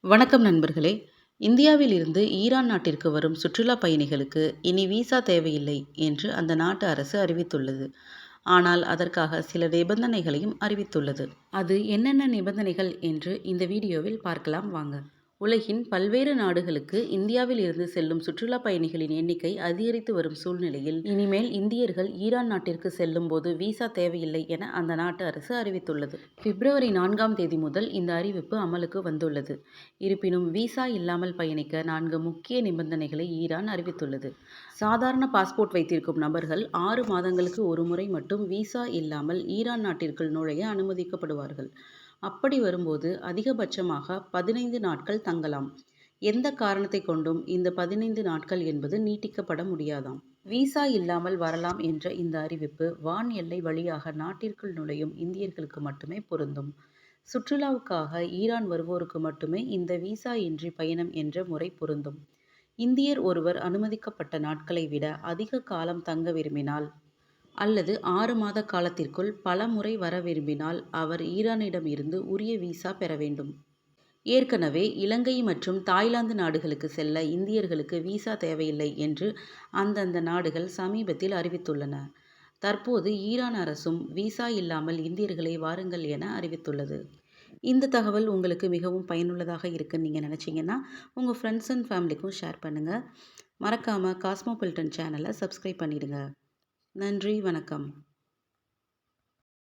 வணக்கம் நண்பர்களே! இந்தியாவில் இருந்து ஈரான் நாட்டிற்கு வரும் சுற்றுலா பயணிகளுக்கு இனி விசா தேவையில்லை என்று அந்த நாட்டு அரசு அறிவித்துள்ளது. ஆனால் அதற்காக சில நிபந்தனைகளையும் அறிவித்துள்ளது. அது என்னென்ன நிபந்தனைகள் என்று இந்த வீடியோவில் பார்க்கலாம் வாங்க. உலகின் பல்வேறு நாடுகளுக்கு இந்தியாவில் இருந்து செல்லும் சுற்றுலா பயணிகளின் எண்ணிக்கை அதிகரித்து வரும் சூழ்நிலையில் இனிமேல் இந்தியர்கள் ஈரான் நாட்டிற்கு செல்லும் போது விசா தேவையில்லை என அந்த நாட்டு அரசு அறிவித்துள்ளது. பிப்ரவரி 4ஆம் தேதி முதல் இந்த அறிவிப்பு அமலுக்கு வந்துள்ளது. இருப்பினும் விசா இல்லாமல் பயணிக்க 4 முக்கிய நிபந்தனைகளை ஈரான் அறிவித்துள்ளது. சாதாரண பாஸ்போர்ட் வைத்திருக்கும் நபர்கள் 6 மாதங்களுக்கு ஒருமுறை மட்டும் விசா இல்லாமல் ஈரான் நாட்டிற்குள் நுழைய அனுமதிக்கப்படுவார்கள். அப்படி வரும்போது அதிகபட்சமாக 15 நாட்கள் தங்கலாம். எந்த காரணத்தை கொண்டும் இந்த 15 நாட்கள் என்பது நீட்டிக்கப்பட முடியாதாம். விசா இல்லாமல் வரலாம் என்ற இந்த அறிவிப்பு வான் எல்லை வழியாக நாட்டிற்குள் நுழையும் இந்தியர்களுக்கு மட்டுமே பொருந்தும். சுற்றுலாவுக்காக ஈரான் வருவோருக்கு மட்டுமே இந்த விசா இன்றி பயணம் என்ற முறை பொருந்தும். இந்தியர் ஒருவர் அனுமதிக்கப்பட்ட நாட்களை விட அதிக காலம் தங்க விரும்பினால் அல்லது 6 மாத காலத்திற்குள் பல முறை வர விரும்பினால் அவர் ஈரானிடம் இருந்து உரிய விசா பெற வேண்டும். ஏற்கனவே இலங்கை மற்றும் தாய்லாந்து நாடுகளுக்கு செல்ல இந்தியர்களுக்கு விசா தேவையில்லை என்று அந்தந்த நாடுகள் சமீபத்தில் அறிவித்துள்ளன. தற்போது ஈரான் அரசும் விசா இல்லாமல் இந்தியர்களை வாருங்கள் என அறிவித்துள்ளது. இந்த தகவல் உங்களுக்கு மிகவும் பயனுள்ளதாக இருக்குன்னு நீங்கள் நினச்சிங்கன்னா உங்கள் ஃப்ரெண்ட்ஸ் அண்ட் ஃபேமிலிக்கும் ஷேர் பண்ணுங்கள். மறக்காமல் காஸ்மோபாலிட்டன் சேனலை சப்ஸ்கிரைப் பண்ணிடுங்க. நன்றி, வணக்கம்.